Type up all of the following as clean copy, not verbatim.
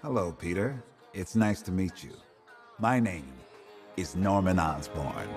Hello, Peter. It's nice to meet you. My name is Norman Osborn.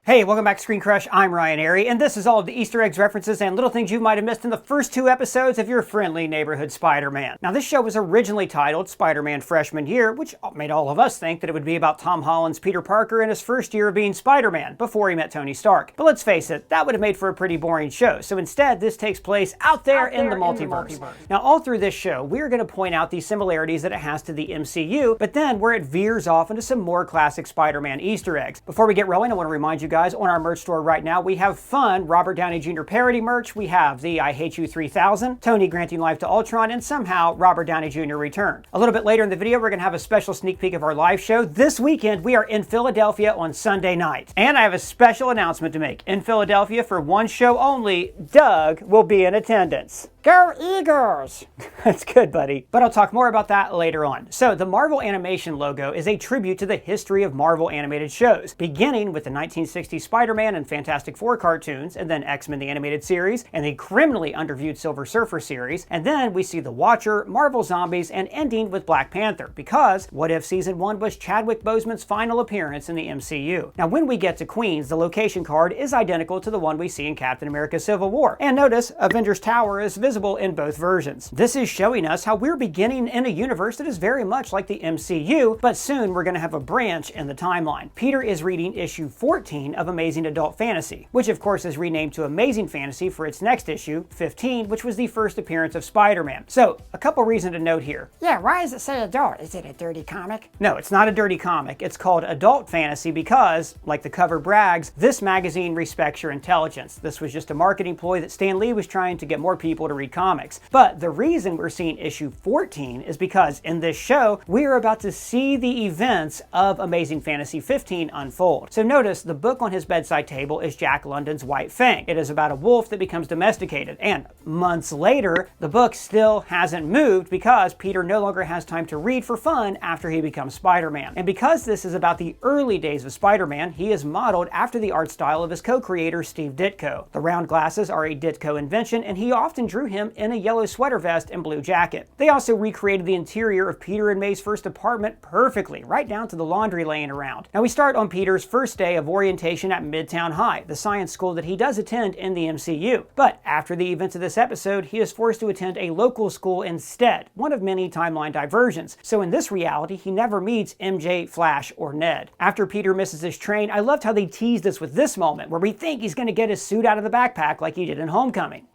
Hey, welcome back to ScreenCrush. I'm Ryan Airy, and this is all of the Easter eggs, references, and little things you might have missed in the first 2 episodes of your friendly neighborhood Spider-Man. Now, this show was originally titled Spider-Man Freshman Year, which made all of us think that it would be about Tom Holland's Peter Parker in his first year of being Spider-Man, before he met Tony Stark. But let's face it, that would have made for a pretty boring show, so instead, this takes place out there in the multiverse. Now, all through this show, we're going to point out the similarities that it has to the MCU, but then where it veers off into some more classic Spider-Man Easter eggs. Before we get rolling, I want to remind you guys, on our merch store right now, we have fun Robert Downey Jr. parody merch. We have the I Hate You 3000, Tony granting life to Ultron, and somehow Robert Downey Jr. returned. A little bit later in the video, we're going to have a special sneak peek of our live show. This weekend, we are in Philadelphia on Sunday night. And I have a special announcement to make. In Philadelphia, for one show only, Doug will be in attendance. Go Eagles! That's good, buddy. But I'll talk more about that later on. So, the Marvel Animation logo is a tribute to the history of Marvel animated shows, beginning with the 1960s Spider-Man and Fantastic Four cartoons, and then X-Men the Animated Series, and the criminally underviewed Silver Surfer series, and then we see The Watcher, Marvel Zombies, and ending with Black Panther, because What If Season 1 was Chadwick Boseman's final appearance in the MCU. Now, when we get to Queens, the location card is identical to the one we see in Captain America Civil War. And notice, Avengers Tower is visible in both versions. This is showing us how we're beginning in a universe that is very much like the MCU, but soon we're going to have a branch in the timeline. Peter is reading issue 14 of Amazing Adult Fantasy, which of course is renamed to Amazing Fantasy for its next issue, 15, which was the first appearance of Spider-Man. So, a couple reasons to note here. Yeah, why does it say adult? Is it a dirty comic? No, it's not a dirty comic. It's called Adult Fantasy because, like the cover brags, this magazine respects your intelligence. This was just a marketing ploy that Stan Lee was trying to get more people to read comics. But the reason we're seeing issue 14 is because in this show, we are about to see the events of Amazing Fantasy 15 unfold. So notice the book on his bedside table is Jack London's White Fang. It is about a wolf that becomes domesticated. And months later, the book still hasn't moved because Peter no longer has time to read for fun after he becomes Spider-Man. And because this is about the early days of Spider-Man, he is modeled after the art style of his co-creator Steve Ditko. The round glasses are a Ditko invention, and he often drew him in a yellow sweater vest and blue jacket. They also recreated the interior of Peter and May's first apartment perfectly, right down to the laundry laying around. Now we start on Peter's first day of orientation at Midtown High, the science school that he does attend in the MCU. But after the events of this episode, he is forced to attend a local school instead, one of many timeline diversions. So in this reality, he never meets MJ, Flash, or Ned. After Peter misses his train, I loved how they teased us with this moment, where we think he's going to get his suit out of the backpack like he did in Homecoming.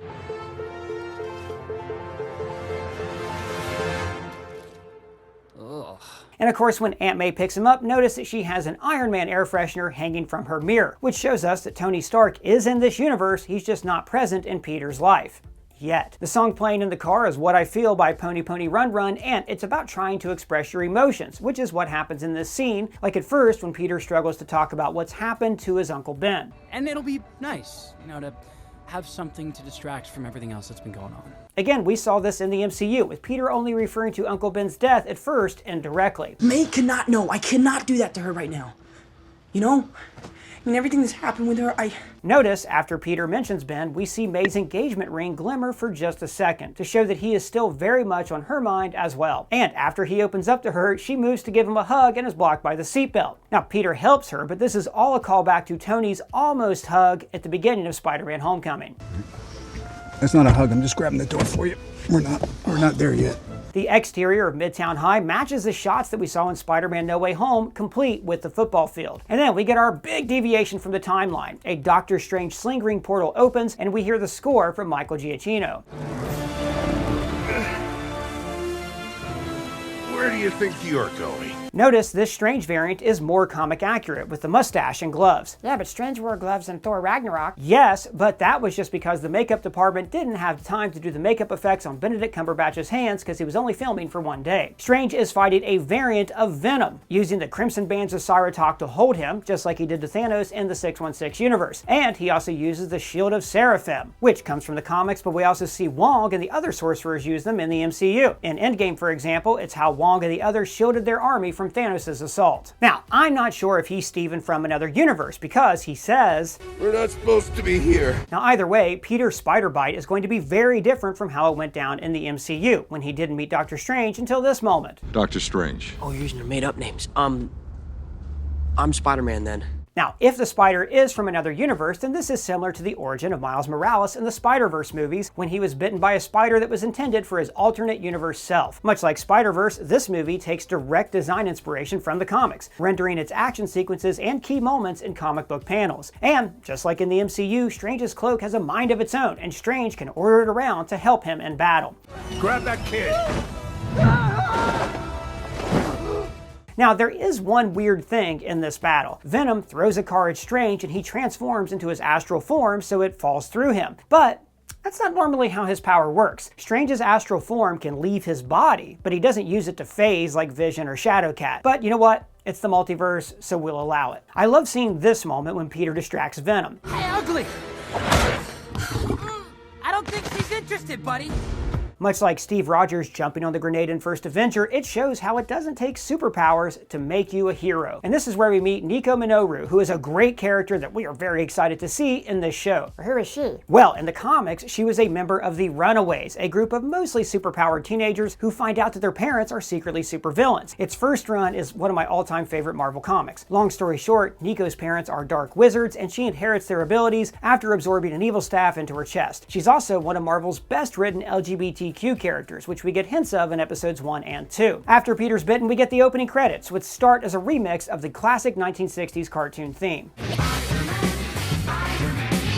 And of course, when Aunt May picks him up, notice that she has an Iron Man air freshener hanging from her mirror, which shows us that Tony Stark is in this universe, he's just not present in Peter's life. Yet. The song playing in the car is What I Feel by Pony Pony Run Run, and it's about trying to express your emotions, which is what happens in this scene, like at first when Peter struggles to talk about what's happened to his Uncle Ben. And it'll be nice, to have something to distract from everything else that's been going on. Again, we saw this in the MCU, with Peter only referring to Uncle Ben's death at first indirectly. May cannot know. I cannot do that to her right now. Everything that's happened with her, Notice, after Peter mentions Ben, we see May's engagement ring glimmer for just a second, to show that he is still very much on her mind as well. And after he opens up to her, she moves to give him a hug and is blocked by the seatbelt. Now, Peter helps her, but this is all a callback to Tony's almost hug at the beginning of Spider-Man Homecoming. That's not a hug, I'm just grabbing the door for you. We're not there yet. The exterior of Midtown High matches the shots that we saw in Spider-Man No Way Home, complete with the football field. And then we get our big deviation from the timeline. A Doctor Strange sling ring portal opens, and we hear the score from Michael Giacchino. Where do you think you're going? Notice this Strange variant is more comic accurate, with the mustache and gloves. Yeah, but Strange wore gloves in Thor Ragnarok. Yes, but that was just because the makeup department didn't have time to do the makeup effects on Benedict Cumberbatch's hands because he was only filming for one day. Strange is fighting a variant of Venom, using the Crimson Bands of Cyrotalk to hold him, just like he did to Thanos in the 616 universe. And he also uses the Shield of Seraphim, which comes from the comics, but we also see Wong and the other sorcerers use them in the MCU. In Endgame, for example, it's how Wong and the others shielded their army from Thanos' assault. Now, I'm not sure if he's Steven from another universe, because he says, We're not supposed to be here. Now either way, Peter's spider bite is going to be very different from how it went down in the MCU, when he didn't meet Doctor Strange until this moment. Doctor Strange. Oh, you're using your made-up names. I'm Spider-Man then. Now, if the spider is from another universe, then this is similar to the origin of Miles Morales in the Spider-Verse movies, when he was bitten by a spider that was intended for his alternate universe self. Much like Spider-Verse, this movie takes direct design inspiration from the comics, rendering its action sequences and key moments in comic book panels. And, just like in the MCU, Strange's cloak has a mind of its own, and Strange can order it around to help him in battle. Grab that kid. Now, there is one weird thing in this battle. Venom throws a car at Strange and he transforms into his astral form so it falls through him. But that's not normally how his power works. Strange's astral form can leave his body, but he doesn't use it to phase like Vision or Shadowcat. But you know what? It's the multiverse, so we'll allow it. I love seeing this moment when Peter distracts Venom. Hey, ugly! I don't think she's interested, buddy. Much like Steve Rogers jumping on the grenade in First Avenger, it shows how it doesn't take superpowers to make you a hero. And this is where we meet Nico Minoru, who is a great character that we are very excited to see in this show. Who is she? Well, in the comics, she was a member of the Runaways, a group of mostly superpowered teenagers who find out that their parents are secretly supervillains. Its first run is one of my all-time favorite Marvel comics. Long story short, Nico's parents are dark wizards, and she inherits their abilities after absorbing an evil staff into her chest. She's also one of Marvel's best-written LGBTQ characters, which we get hints of in episodes 1 and 2. After Peter's bitten, we get the opening credits, which start as a remix of the classic 1960s cartoon theme.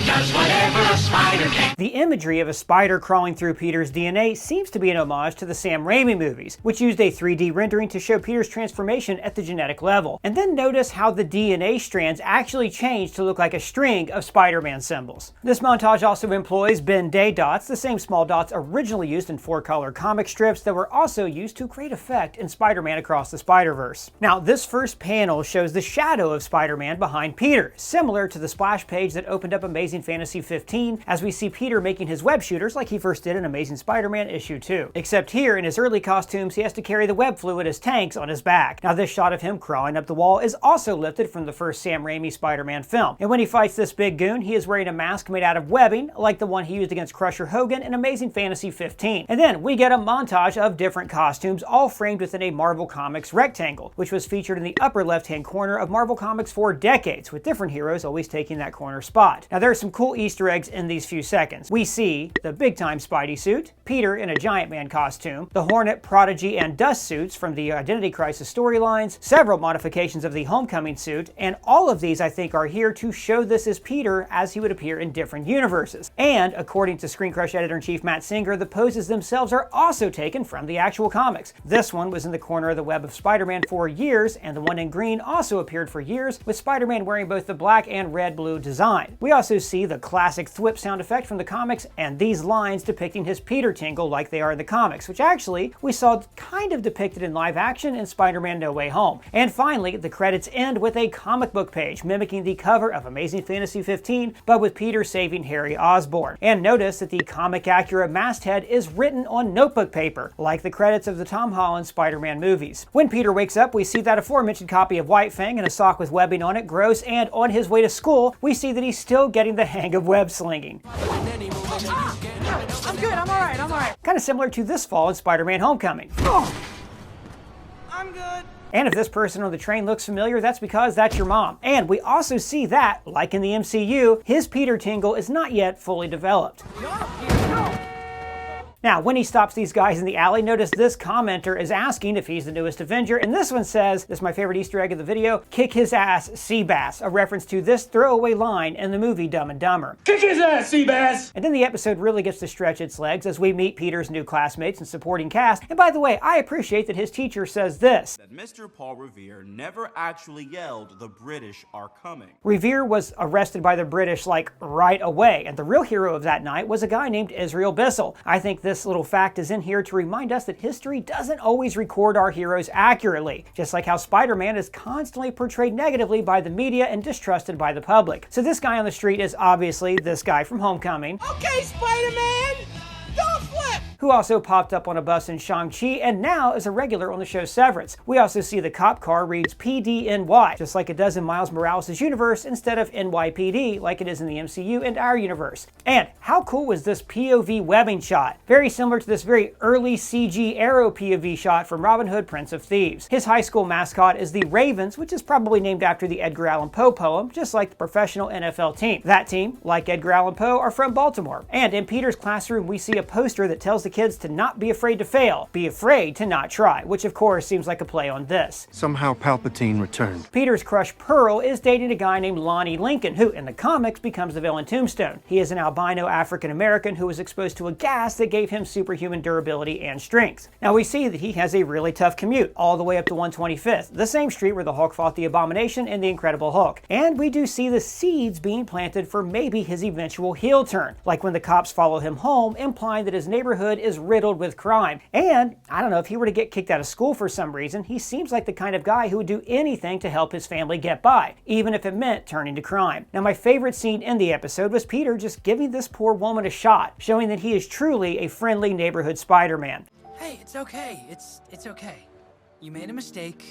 Does whatever a spider can. The imagery of a spider crawling through Peter's DNA seems to be an homage to the Sam Raimi movies, which used a 3D rendering to show Peter's transformation at the genetic level. And then notice how the DNA strands actually change to look like a string of Spider-Man symbols. This montage also employs Ben Day dots, the same small dots originally used in 4-color comic strips that were also used to great effect in Spider-Man Across the Spider-Verse. Now, this first panel shows the shadow of Spider-Man behind Peter, similar to the splash page that opened up Amazing Fantasy 15, as we see Peter making his web shooters like he first did in Amazing Spider-Man issue 2. Except here, in his early costumes, he has to carry the web fluid as tanks on his back. Now, this shot of him crawling up the wall is also lifted from the first Sam Raimi Spider-Man film. And when he fights this big goon, he is wearing a mask made out of webbing, like the one he used against Crusher Hogan in Amazing Fantasy 15. And then we get a montage of different costumes, all framed within a Marvel Comics rectangle, which was featured in the upper left-hand corner of Marvel Comics for decades, with different heroes always taking that corner spot. Now, there are some cool Easter eggs in these few seconds. We see the big-time Spidey suit, Peter in a Giant Man costume, the Hornet, Prodigy, and Dust suits from the Identity Crisis storylines, several modifications of the Homecoming suit, and all of these I think are here to show this is Peter as he would appear in different universes. And according to ScreenCrush editor-in-chief Matt Singer, the poses themselves are also taken from the actual comics. This one was in the corner of the web of Spider-Man for years, and the one in green also appeared for years, with Spider-Man wearing both the black and red-blue design. We also see the classic thwip sound effect from the comics, and these lines depicting his Peter tingle like they are in the comics, which actually we saw kind of depicted in live action in Spider-Man No Way Home. And finally, the credits end with a comic book page mimicking the cover of Amazing Fantasy 15, but with Peter saving Harry Osborn. And notice that the comic accurate masthead is written on notebook paper, like the credits of the Tom Holland Spider-Man movies. When Peter wakes up, we see that aforementioned copy of White Fang and a sock with webbing on it grows, and on his way to school, we see that he's still getting the hang of web slinging. I'm good, I'm alright. Kind of similar to this fall in Spider-Man Homecoming. I'm good. And if this person on the train looks familiar, that's because that's your mom. And we also see that, like in the MCU, his Peter tingle is not yet fully developed. Now, when he stops these guys in the alley, notice this commenter is asking if he's the newest Avenger, and this one says, this is my favorite Easter egg of the video, "Kick his ass, Seabass," a reference to this throwaway line in the movie Dumb and Dumber. Kick his ass, Seabass! And then the episode really gets to stretch its legs as we meet Peter's new classmates and supporting cast. And by the way, I appreciate that his teacher says this. That Mr. Paul Revere never actually yelled, "The British are coming." Revere was arrested by the British like right away, and the real hero of that night was a guy named Israel Bissell. I think this little fact is in here to remind us that history doesn't always record our heroes accurately, just like how Spider-Man is constantly portrayed negatively by the media and distrusted by the public. So this guy on the street is obviously this guy from Homecoming. Okay, Spider-Man! Don't flip! who also popped up on a bus in Shang-Chi and now is a regular on the show Severance. We also see the cop car reads PDNY, just like it does in Miles Morales' universe instead of NYPD like it is in the MCU and our universe. And how cool was this POV webbing shot? Very similar to this very early CG Arrow POV shot from Robin Hood, Prince of Thieves. His high school mascot is the Ravens, which is probably named after the Edgar Allan Poe poem, just like the professional NFL team. That team, like Edgar Allan Poe, are from Baltimore. And in Peter's classroom, we see a poster that tells the kids to not be afraid to fail, be afraid to not try, which of course seems like a play on this. Somehow Palpatine returned. Peter's crush Pearl is dating a guy named Lonnie Lincoln, who in the comics becomes the villain Tombstone. He is an albino African-American who was exposed to a gas that gave him superhuman durability and strength. Now we see that he has a really tough commute all the way up to 125th, the same street where the Hulk fought the Abomination in The Incredible Hulk. And we do see the seeds being planted for maybe his eventual heel turn, like when the cops follow him home, implying that his neighborhood is riddled with crime. And I don't know, if he were to get kicked out of school for some reason, he seems like the kind of guy who would do anything to help his family get by, even if it meant turning to crime. Now my favorite scene in the episode was Peter just giving this poor woman a shot, showing that he is truly a friendly neighborhood Spider-Man. Hey, it's okay. It's okay. You made a mistake.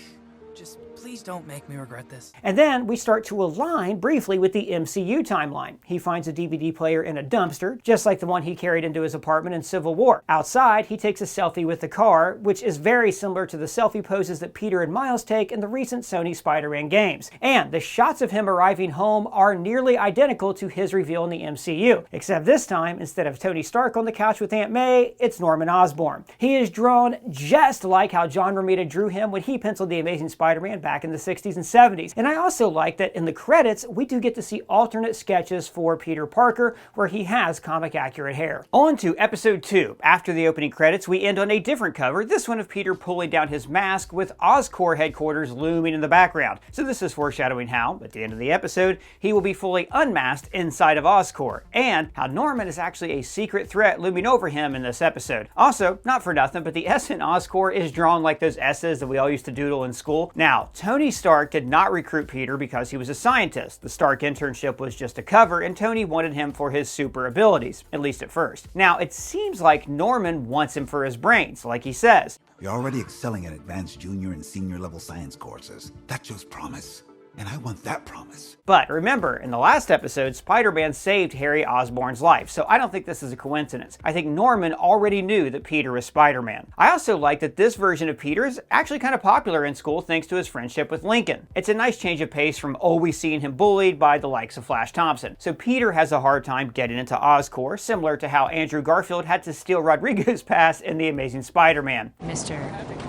Just please don't make me regret this. And then we start to align briefly with the MCU timeline. He finds a DVD player in a dumpster, just like the one he carried into his apartment in Civil War. Outside, he takes a selfie with the car, which is very similar to the selfie poses that Peter and Miles take in the recent Sony Spider-Man games. And the shots of him arriving home are nearly identical to his reveal in the MCU, except this time, instead of Tony Stark on the couch with Aunt May, it's Norman Osborn. He is drawn just like how John Romita drew him when he penciled the Amazing Spider-Man back in the 60s and 70s. And I also like that in the credits, we do get to see alternate sketches for Peter Parker where he has comic accurate hair. On to episode 2. After the opening credits, we end on a different cover, this one of Peter pulling down his mask with Oscorp headquarters looming in the background. So this is foreshadowing how, at the end of the episode, he will be fully unmasked inside of Oscorp, and how Norman is actually a secret threat looming over him in this episode. Also, not for nothing, but the S in Oscorp is drawn like those S's that we all used to doodle in school. Now, Tony Stark did not recruit Peter because he was a scientist. The Stark internship was just a cover, and Tony wanted him for his super abilities, at least at first. Now, it seems like Norman wants him for his brains, like he says. You're already excelling at advanced junior and senior level science courses. That shows promise. And I want that promise. But remember, in the last episode, Spider-Man saved Harry Osborn's life, so I don't think this is a coincidence. I think Norman already knew that Peter was Spider-Man. I also like that this version of Peter is actually kind of popular in school thanks to his friendship with Lincoln. It's a nice change of pace from always seeing him bullied by the likes of Flash Thompson. So Peter has a hard time getting into Oscorp, similar to how Andrew Garfield had to steal Rodrigo's pass in The Amazing Spider-Man. Mr.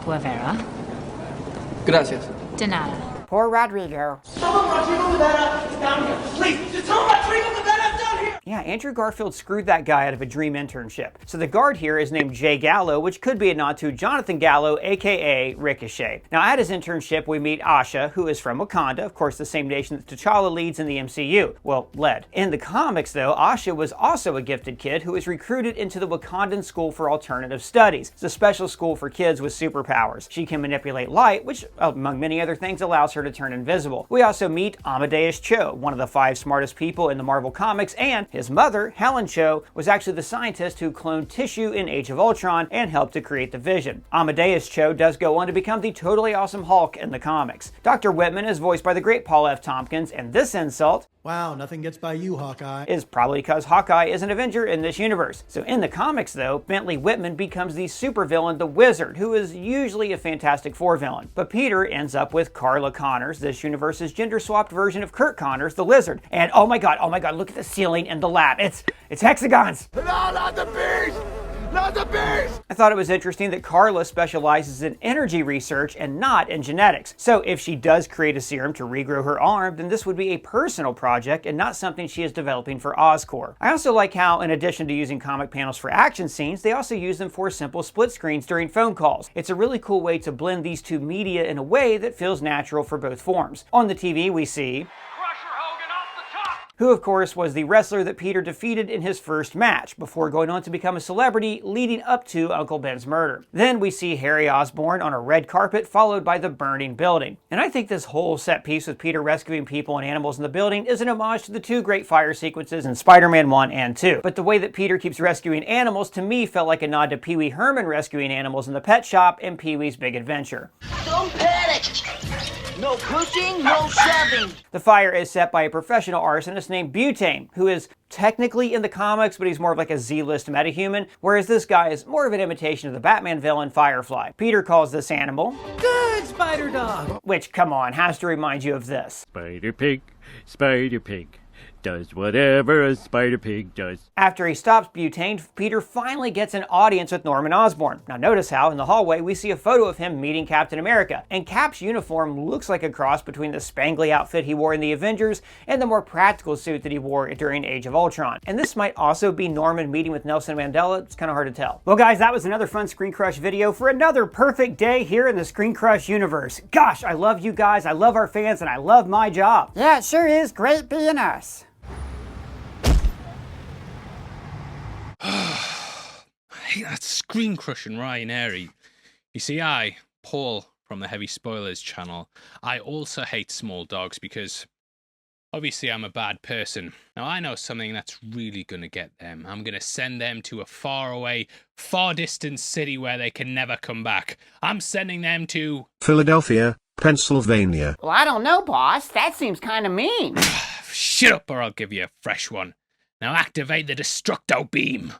Guevara. Gracias. De nada. Poor Rodrigo. Tell him Rodrigo Rivera is down here. Please, just tell him Rodrigo Rivera is down here. Yeah, Andrew Garfield screwed that guy out of a dream internship. So the guard here is named Jay Gallo, which could be a nod to Jonathan Gallo, aka Ricochet. Now at his internship, we meet Asha, who is from Wakanda, of course the same nation that T'Challa leads in the MCU. Well, led. In the comics though, Asha was also a gifted kid who was recruited into the Wakandan School for Alternative Studies. It's a special school for kids with superpowers. She can manipulate light, which among many other things allows her to turn invisible. We also meet Amadeus Cho, one of the 5 smartest people in the Marvel Comics, and his mother, Helen Cho, was actually the scientist who cloned tissue in Age of Ultron and helped to create the Vision. Amadeus Cho does go on to become the totally awesome Hulk in the comics. Dr. Whitman is voiced by the great Paul F. Tompkins, and this insult, wow, nothing gets by you, Hawkeye, is probably because Hawkeye is an Avenger in this universe. So in the comics though, Bentley Whitman becomes the supervillain, the Wizard, who is usually a Fantastic Four villain. But Peter ends up with Carla Connors, this universe's gender-swapped version of Kurt Connors, the Lizard. And oh my god, look at the ceiling and the lab. It's hexagons! No, not the beast! Not the beast! I thought it was interesting that Carla specializes in energy research and not in genetics. So if she does create a serum to regrow her arm, then this would be a personal project and not something she is developing for Oscorp. I also like how, in addition to using comic panels for action scenes, they also use them for simple split screens during phone calls. It's a really cool way to blend these two media in a way that feels natural for both forms. On the TV, we see who of course was the wrestler that Peter defeated in his first match, before going on to become a celebrity leading up to Uncle Ben's murder. Then we see Harry Osborn on a red carpet, followed by the burning building. And I think this whole set piece with Peter rescuing people and animals in the building is an homage to the two great fire sequences in Spider-Man 1 and 2. But the way that Peter keeps rescuing animals to me felt like a nod to Pee Wee Herman rescuing animals in the pet shop in Pee-wee's Big Adventure. Don't panic! No pushing, no shoving! The fire is set by a professional arsonist named Butane, who is technically in the comics, but he's more of like a Z-list metahuman, whereas this guy is more of an imitation of the Batman villain Firefly. Peter calls this animal Good Spider Dog! Which, come on, has to remind you of this. Spider Pig does whatever a Spider Pig does. After he stops Butane, Peter finally gets an audience with Norman Osborn. Now notice how in the hallway we see a photo of him meeting Captain America, and Cap's uniform looks like a cross between the spangly outfit he wore in the Avengers and the more practical suit that he wore during Age of Ultron. And this might also be Norman meeting with Nelson Mandela. It's kind of hard to tell. Well guys, that was another fun ScreenCrush video for another perfect day here in the ScreenCrush universe. Gosh, I love you guys, I love our fans, and I love my job. Yeah, it sure is great being us. I hate that ScreenCrush and Ryan Airy. You see, I, Paul from the Heavy Spoilers channel, I also hate small dogs because obviously I'm a bad person. Now I know something that's really going to get them. I'm going to send them to a far away, far distant city where they can never come back. I'm sending them to Philadelphia, Pennsylvania. Well, I don't know, boss. That seems kind of mean. Shut up or I'll give you a fresh one. Now activate the Destructo Beam.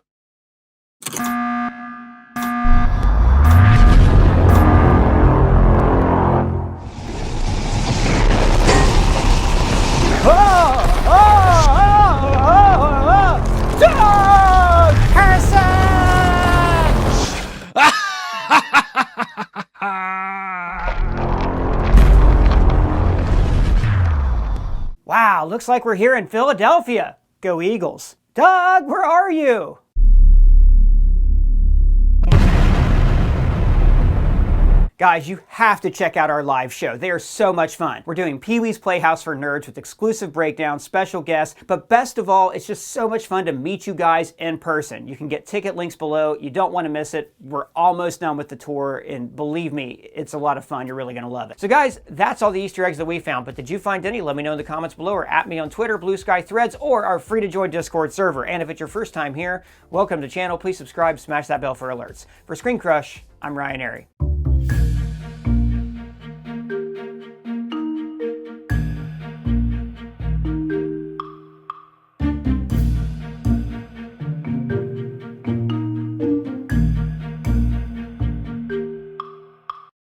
Wow, looks like we're here in Philadelphia. Go Eagles. Doug, where are you? Guys, you have to check out our live show. They are so much fun. We're doing Pee-wee's Playhouse for Nerds with exclusive breakdowns, special guests, but best of all, it's just so much fun to meet you guys in person. You can get ticket links below. You don't want to miss it. We're almost done with the tour, and believe me, it's a lot of fun. You're really going to love it. So guys, that's all the Easter eggs that we found, but did you find any? Let me know in the comments below, or at me on Twitter, Blue Sky Threads, or our free-to-join Discord server. And if it's your first time here, welcome to the channel. Please subscribe, smash that bell for alerts. For ScreenCrush, I'm Ryan Airy.